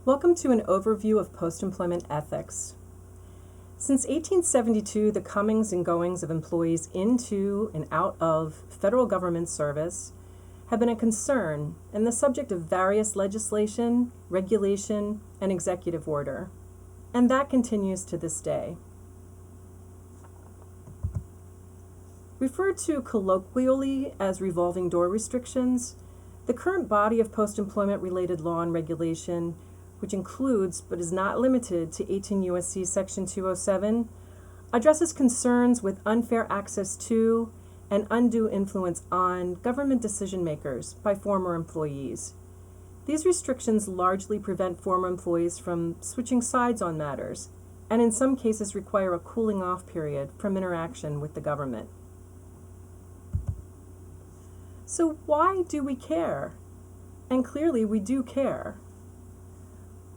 Welcome to an overview of post-employment ethics. Since 1872, the comings and goings of employees into and out of federal government service have been a concern and the subject of various legislation, regulation, and executive order, and that continues to this day. Referred to colloquially as revolving door restrictions, the current body of post-employment related law and regulation, which includes but is not limited to 18 USC Section 207, addresses concerns with unfair access to and undue influence on government decision makers by former employees. These restrictions largely prevent former employees from switching sides on matters, and in some cases require a cooling off period from interaction with the government. So why do we care? And clearly we do care.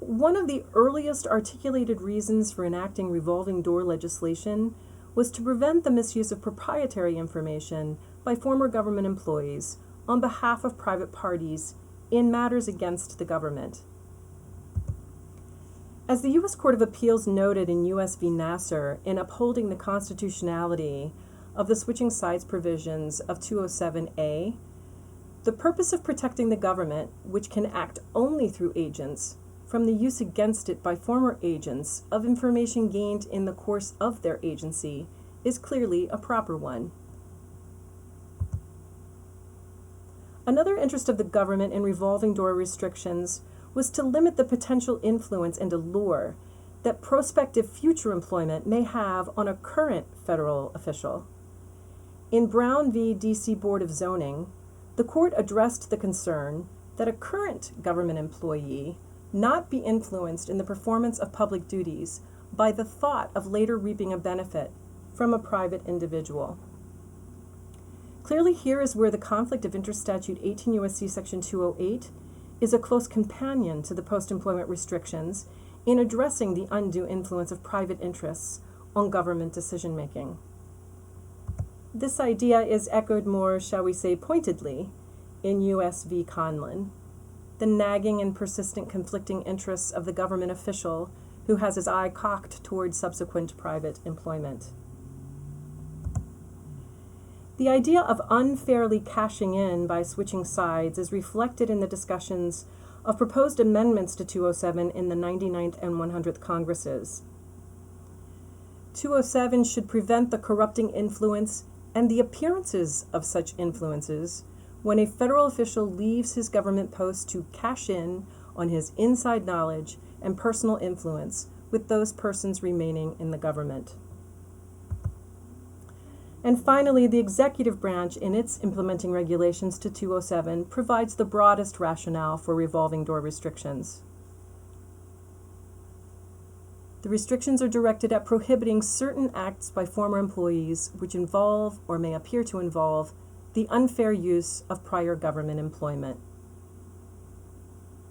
One of the earliest articulated reasons for enacting revolving door legislation was to prevent the misuse of proprietary information by former government employees on behalf of private parties in matters against the government. As the U.S. Court of Appeals noted in U.S. v. Nassar in upholding the constitutionality of the switching sides provisions of 207A, the purpose of protecting the government, which can act only through agents, from the use against it by former agents of information gained in the course of their agency, is clearly a proper one. Another interest of the government in revolving door restrictions was to limit the potential influence and allure that prospective future employment may have on a current federal official. In Brown v. D.C. Board of Zoning, the court addressed the concern that a current government employee not be influenced in the performance of public duties by the thought of later reaping a benefit from a private individual. Clearly, here is where the conflict of interest statute 18 USC Section 208 is a close companion to the post-employment restrictions in addressing the undue influence of private interests on government decision-making. This idea is echoed more, shall we say, pointedly in U.S. v. Conlon, the nagging and persistent conflicting interests of the government official who has his eye cocked toward subsequent private employment. The idea of unfairly cashing in by switching sides is reflected in the discussions of proposed amendments to 207 in the 99th and 100th Congresses. 207 should prevent the corrupting influence and the appearances of such influences when a federal official leaves his government post to cash in on his inside knowledge and personal influence with those persons remaining in the government. And finally, the executive branch in its implementing regulations to 207 provides the broadest rationale for revolving door restrictions. The restrictions are directed at prohibiting certain acts by former employees which involve or may appear to involve the unfair use of prior government employment.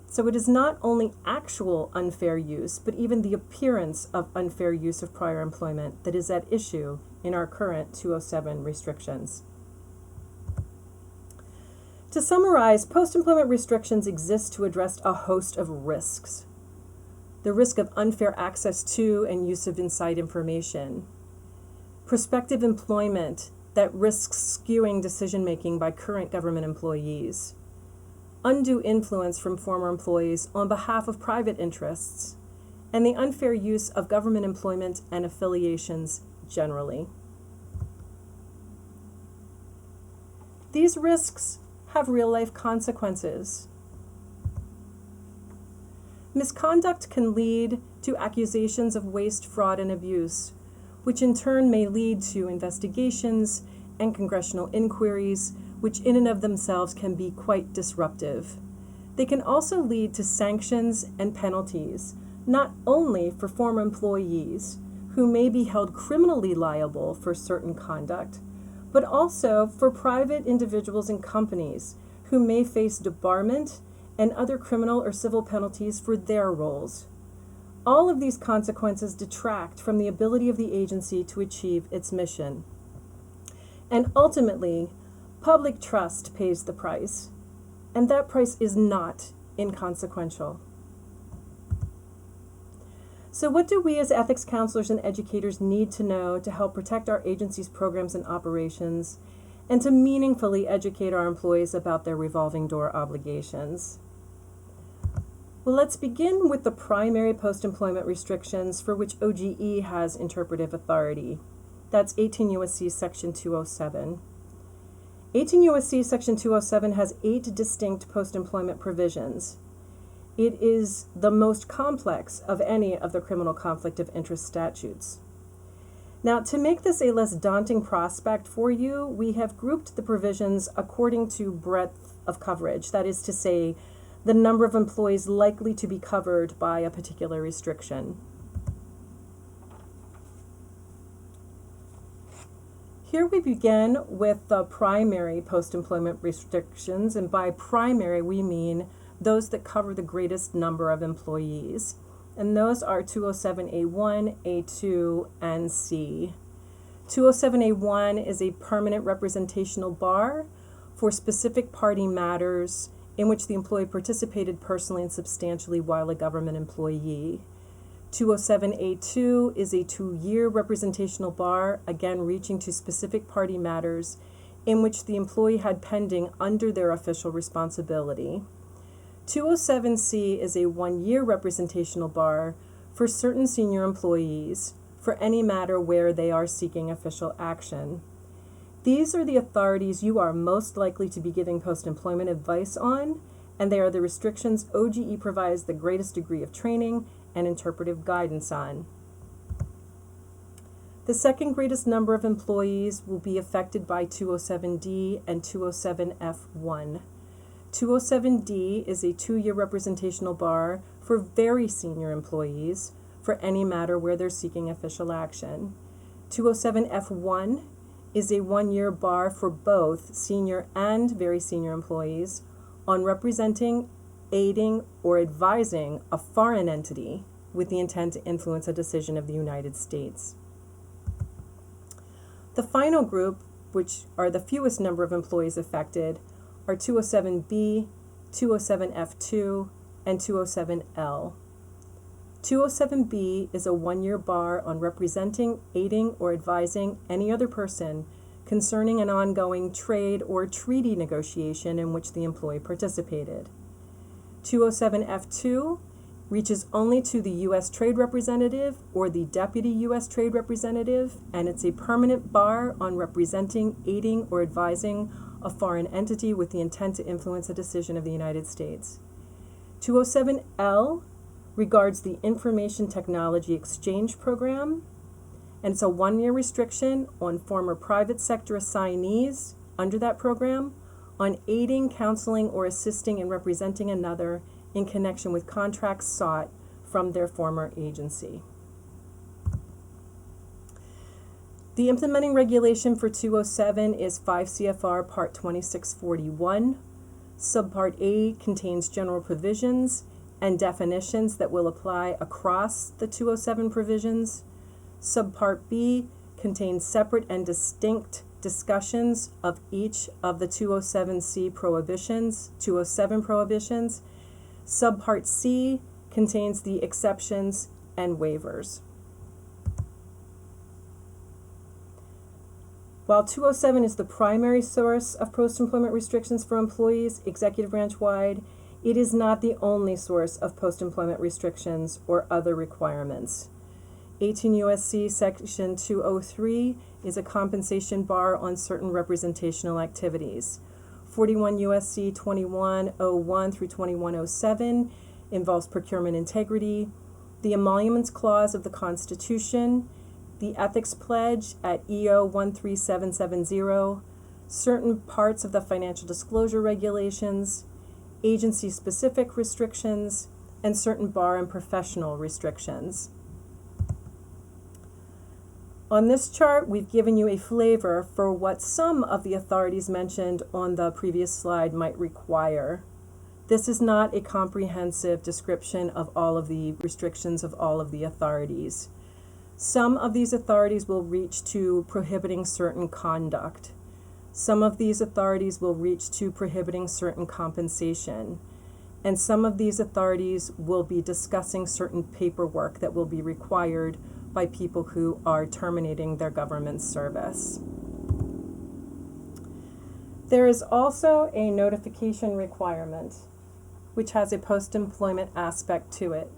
So it is not only actual unfair use, but even the appearance of unfair use of prior employment that is at issue in our current 207 restrictions. To summarize, post-employment restrictions exist to address a host of risks. The risk of unfair access to and use of inside information, prospective employment that risks skewing decision-making by current government employees, undue influence from former employees on behalf of private interests, and the unfair use of government employment and affiliations generally. These risks have real-life consequences. Misconduct can lead to accusations of waste, fraud, and abuse, which in turn may lead to investigations and congressional inquiries, which in and of themselves can be quite disruptive. They can also lead to sanctions and penalties, not only for former employees, who may be held criminally liable for certain conduct, but also for private individuals and companies who may face debarment and other criminal or civil penalties for their roles. All of these consequences detract from the ability of the agency to achieve its mission. And ultimately, public trust pays the price, and that price is not inconsequential. So what do we as ethics counselors and educators need to know to help protect our agency's programs and operations and to meaningfully educate our employees about their revolving door obligations? Well, let's begin with the primary post-employment restrictions for which OGE has interpretive authority. That's 18 USC Section 207. 18 USC Section 207 has 8 distinct post-employment provisions. It is the most complex of any of the criminal conflict of interest statutes. Now, to make this a less daunting prospect for you, we have grouped the provisions according to breadth of coverage, that is to say, the number of employees likely to be covered by a particular restriction. Here we begin with the primary post-employment restrictions, and by primary we mean those that cover the greatest number of employees. And those are 207A1, A2, and C. 207A1 is a permanent representational bar for specific party matters in which the employee participated personally and substantially while a government employee. 207A2 is a 2-year representational bar, again reaching to specific party matters in which the employee had pending under their official responsibility. 207C is a 1-year representational bar for certain senior employees for any matter where they are seeking official action. These are the authorities you are most likely to be giving post-employment advice on, and they are the restrictions OGE provides the greatest degree of training and interpretive guidance on. The second greatest number of employees will be affected by 207D and 207F1. 207D is a 2-year representational bar for very senior employees for any matter where they're seeking official action. 207F1 is a 1-year bar for both senior and very senior employees on representing, aiding, or advising a foreign entity with the intent to influence a decision of the United States. The final group, which are the fewest number of employees affected, are 207B, 207F2, and 207L. 207B is a 1-year bar on representing, aiding, or advising any other person concerning an ongoing trade or treaty negotiation in which the employee participated. 207F2 reaches only to the U.S. Trade Representative or the Deputy U.S. Trade Representative, and it's a permanent bar on representing, aiding, or advising a foreign entity with the intent to influence a decision of the United States. 207L regards the Information Technology Exchange Program, and it's a 1-year restriction on former private sector assignees under that program on aiding, counseling, or assisting in representing another in connection with contracts sought from their former agency. The implementing regulation for 207 is 5 CFR Part 2641. Subpart A contains general provisions and definitions that will apply across the 207 provisions. Subpart B contains separate and distinct discussions of each of the 207C prohibitions, 207 prohibitions. Subpart C contains the exceptions and waivers. While 207 is the primary source of post-employment restrictions for employees, executive branch-wide, it is not the only source of post-employment restrictions or other requirements. 18 USC Section 203 is a compensation bar on certain representational activities. 41 USC 2101 through 2107 involves procurement integrity. The Emoluments Clause of the Constitution, the Ethics Pledge at EO 13770, certain parts of the Financial Disclosure Regulations, agency-specific restrictions, and certain bar and professional restrictions. On this chart, we've given you a flavor for what some of the authorities mentioned on the previous slide might require. This is not a comprehensive description of all of the restrictions of all of the authorities. Some of these authorities will reach to prohibiting certain conduct. Some of these authorities will reach to prohibiting certain compensation. and some of these authorities will be discussing certain paperwork that will be required by people who are terminating their government service. There is also a notification requirement, which has a post-employment aspect to it.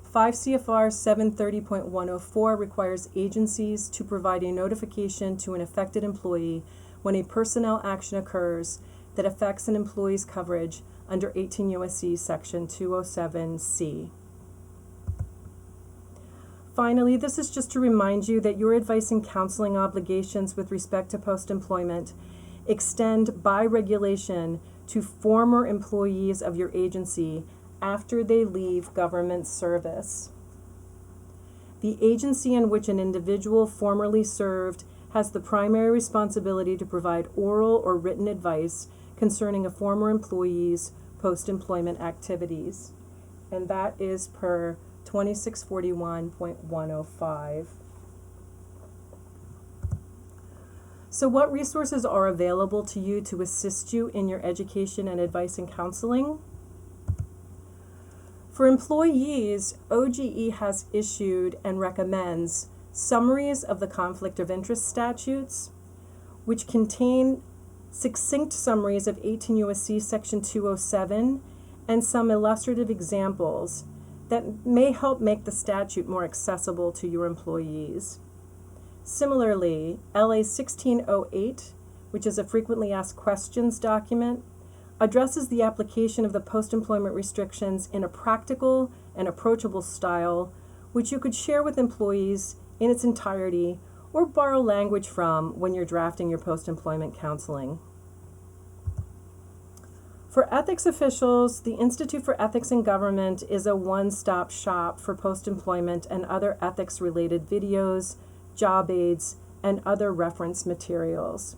5 CFR 730.104 requires agencies to provide a notification to an affected employee when a personnel action occurs that affects an employee's coverage under 18 USC Section 207C. Finally, this is just to remind you that your advice and counseling obligations with respect to post-employment extend by regulation to former employees of your agency after they leave government service. The agency in which an individual formerly served has the primary responsibility to provide oral or written advice concerning a former employee's post-employment activities, and that is per 2641.105. So what resources are available to you to assist you in your education and advice and counseling? For employees, OGE has issued and recommends summaries of the conflict of interest statutes, which contain succinct summaries of 18 USC Section 207 and some illustrative examples that may help make the statute more accessible to your employees. Similarly, LA 1608, which is a frequently asked questions document, addresses the application of the post-employment restrictions in a practical and approachable style, which you could share with employees in its entirety or borrow language from when you're drafting your post-employment counseling. For ethics officials, the Institute for Ethics in Government is a one-stop shop for post-employment and other ethics-related videos, job aids, and other reference materials.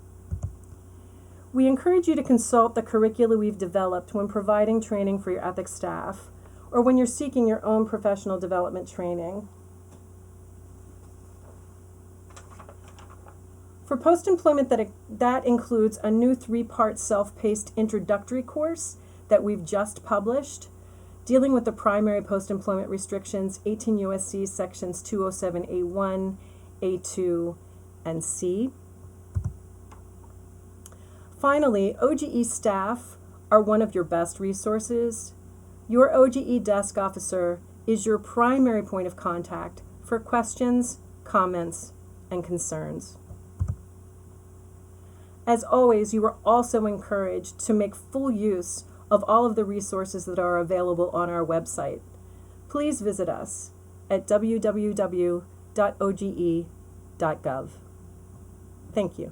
We encourage you to consult the curricula we've developed when providing training for your ethics staff or when you're seeking your own professional development training. For post-employment, that includes a new 3-part self-paced introductory course that we've just published, dealing with the primary post-employment restrictions, 18 USC Sections 207A1, A2, and C. Finally, OGE staff are one of your best resources. Your OGE desk officer is your primary point of contact for questions, comments, and concerns. As always, you are also encouraged to make full use of all of the resources that are available on our website. Please visit us at www.oge.gov. Thank you.